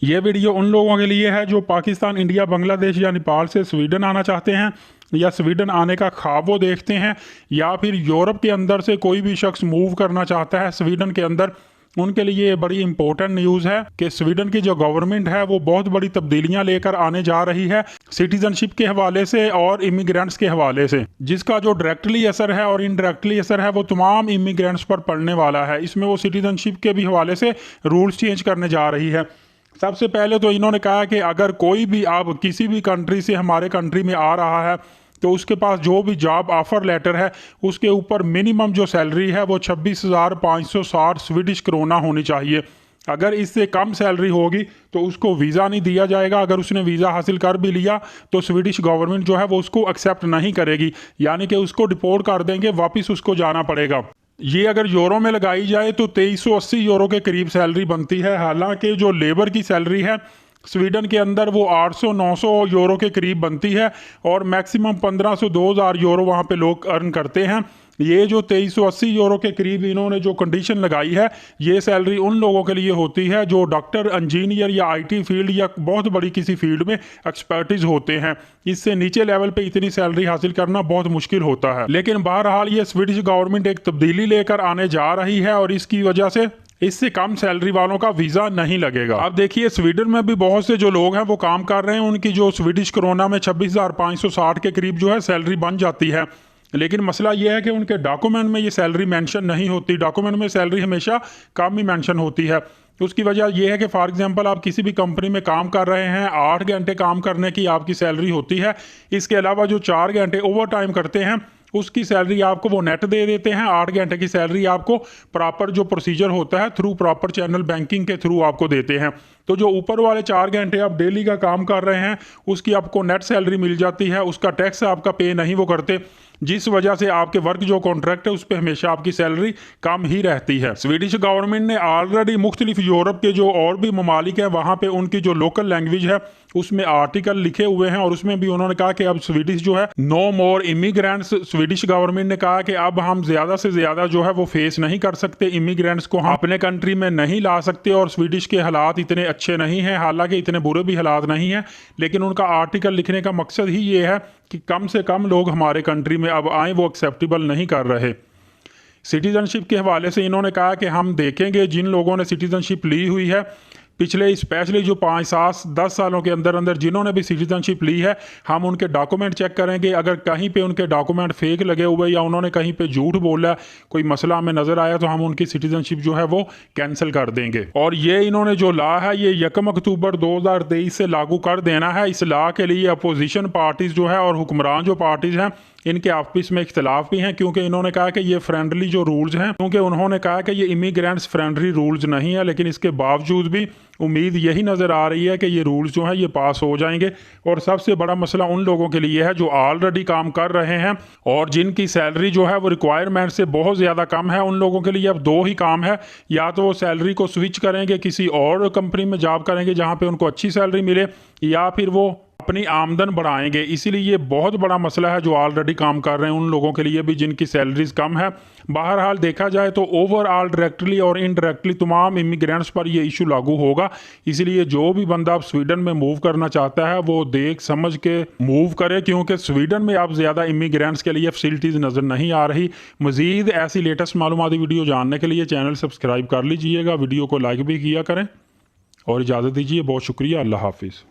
ये वीडियो उन लोगों के लिए है जो पाकिस्तान, इंडिया, बांग्लादेश या नेपाल से स्वीडन आना चाहते हैं, या स्वीडन आने का ख्वाब वो देखते हैं, या फिर यूरोप के अंदर से कोई भी शख्स मूव करना चाहता है स्वीडन के अंदर। उनके लिए ये बड़ी इंपॉर्टेंट न्यूज़ है कि स्वीडन की जो गवर्नमेंट है वो बहुत बड़ी तब्दीलियां लेकर आने जा रही है सिटीजनशिप के हवाले से और इमिग्रेंट्स के हवाले से, जिसका जो डायरेक्टली असर है और इनडायरेक्टली असर है वो तमाम इमिग्रेंट्स पर पड़ने वाला है। इसमें वो सिटीजनशिप के भी हवाले से रूल्स चेंज करने जा रही है। सबसे पहले तो इन्होंने कहा कि अगर कोई भी अब किसी भी कंट्री से हमारे कंट्री में आ रहा है तो उसके पास जो भी जॉब ऑफर लेटर है उसके ऊपर मिनिमम जो सैलरी है वो 26,560 स्वीडिश क्रोना होनी चाहिए। अगर इससे कम सैलरी होगी तो उसको वीज़ा नहीं दिया जाएगा। अगर उसने वीज़ा हासिल कर भी लिया तो स्वीडिश गवर्नमेंट जो है वो उसको एक्सेप्ट नहीं करेगी, यानी कि उसको डिपोर्ट कर देंगे, वापस उसको जाना पड़ेगा। ये अगर यूरो में लगाई जाए तो 2380 यूरो के करीब सैलरी बनती है। हालांकि जो लेबर की सैलरी है स्वीडन के अंदर वो 800-900 यूरो के करीब बनती है और मैक्सिमम 1500-2000 यूरो वहाँ पे लोग अर्न करते हैं। ये जो 2380 यूरो के करीब इन्होंने जो कंडीशन लगाई है, ये सैलरी उन लोगों के लिए होती है जो डॉक्टर, इंजीनियर या आईटी फील्ड या बहुत बड़ी किसी फील्ड में एक्सपर्टीज होते हैं। इससे नीचे लेवल पे इतनी सैलरी हासिल करना बहुत मुश्किल होता है। लेकिन बहरहाल ये स्वीडिश गवर्नमेंट एक तब्दीली लेकर आने जा रही है और इसकी वजह से इससे कम सैलरी वालों का वीज़ा नहीं लगेगा। अब देखिए स्वीडन में भी बहुत से जो लोग हैं वो काम कर रहे हैं, उनकी जो स्वीडिश क्रोना में 26,560 के करीब जो है सैलरी बन जाती है। लेकिन मसला ये है कि उनके डॉक्यूमेंट में ये सैलरी मेंशन नहीं होती। डॉक्यूमेंट में सैलरी हमेशा कम ही मेंशन होती है। उसकी वजह यह है कि फॉर एग्जांपल आप किसी भी कंपनी में काम कर रहे हैं, 8 घंटे काम करने की आपकी सैलरी होती है। इसके अलावा जो 4 घंटे ओवर टाइम करते हैं उसकी सैलरी आपको वो नेट दे देते हैं। 8 घंटे की सैलरी आपको प्रॉपर जो प्रोसीजर होता है थ्रू प्रॉपर चैनल बैंकिंग के थ्रू आपको देते हैं। तो जो ऊपर वाले 4 घंटे आप डेली का काम कर रहे हैं उसकी आपको नेट सैलरी मिल जाती है, उसका टैक्स आपका पे नहीं वो करते, जिस वजह से आपके वर्क जो कॉन्ट्रैक्ट है उस पर हमेशा आपकी सैलरी कम ही रहती है। स्वीडिश गवर्नमेंट ने ऑलरेडी मुख्तलिफ यूरोप के जो और भी ममालिक हैं वहाँ पे उनकी जो लोकल लैंग्वेज है उसमें आर्टिकल लिखे हुए हैं और उसमें भी उन्होंने कहा कि अब स्वीडिश जो है नो मोर इमिग्रेंट्स। स्वीडिश गवर्नमेंट ने कहा कि अब हम ज़्यादा से ज़्यादा जो है वो फेस नहीं कर सकते, इमिग्रेंट्स को हम अपने कंट्री में नहीं ला सकते। और स्वीडिश के हालात इतने अच्छे नहीं हैं, हालांकि इतने बुरे भी हालात नहीं हैं, लेकिन उनका आर्टिकल लिखने का मकसद ही ये है कि कम से कम लोग हमारे कंट्री में अब आए, वो एक्सेप्टेबल नहीं कर रहे। सिटीजनशिप के हवाले से इन्होंने कहा कि हम देखेंगे जिन लोगों ने सिटीजनशिप ली हुई है पिछले स्पेशली जो 5-10 सालों के अंदर अंदर जिन्होंने भी सिटीजनशिप ली है, हम उनके डॉक्यूमेंट चेक करेंगे। अगर कहीं पे उनके डॉक्यूमेंट फेक लगे हुए या उन्होंने कहीं पे झूठ बोला, कोई मसला हमें नज़र आया तो हम उनकी सिटीजनशिप जो है वो कैंसिल कर देंगे। और ये इन्होंने जो लॉ है ये 1 अक्टूबर 2023 से लागू कर देना है। इस लॉ के लिए अपोजिशन पार्टीज जो है और हुक्मरान जो पार्टीज हैं इनके आपस में इख्तलाफ भी हैं, क्योंकि इन्होंने कहा कि ये फ्रेंडली जो रूल्स हैं, क्योंकि उन्होंने कहा कि ये इमिग्रेंट्स फ्रेंडली रूल्स नहीं है, लेकिन इसके बावजूद भी उम्मीद यही नज़र आ रही है कि ये रूल्स जो हैं ये पास हो जाएंगे। और सबसे बड़ा मसला उन लोगों के लिए है जो ऑलरेडी काम कर रहे हैं और जिनकी सैलरी जो है वो रिक्वायरमेंट से बहुत ज़्यादा कम है। उन लोगों के लिए अब 2 ही काम है, या तो वो सैलरी को स्विच करेंगे, किसी और कंपनी में जॉब करेंगे जहाँ पर उनको अच्छी सैलरी मिले, या फिर वो अपनी आमदन बढ़ाएंगे। इसीलिए ये बहुत बड़ा मसला है जो ऑलरेडी काम कर रहे हैं उन लोगों के लिए भी जिनकी सैलरीज कम है। बहरहाल देखा जाए तो ओवरऑल डायरेक्टली और इनडायरेक्टली तमाम इमिग्रेंट्स पर ये इशू लागू होगा। इसीलिए जो भी बंदा अब स्वीडन में मूव करना चाहता है वो देख समझ के मूव करे, क्योंकि स्वीडन में अब ज़्यादा इमिग्रेंट्स के लिए फैसिलिटीज़ नज़र नहीं आ रही। मज़ीद ऐसी लेटेस्ट मालूमाती वीडियो जानने के लिए चैनल सब्सक्राइब कर लीजिएगा, वीडियो को लाइक भी किया करें और इजाज़त दीजिए। बहुत शुक्रिया, अल्लाह हाफिज़।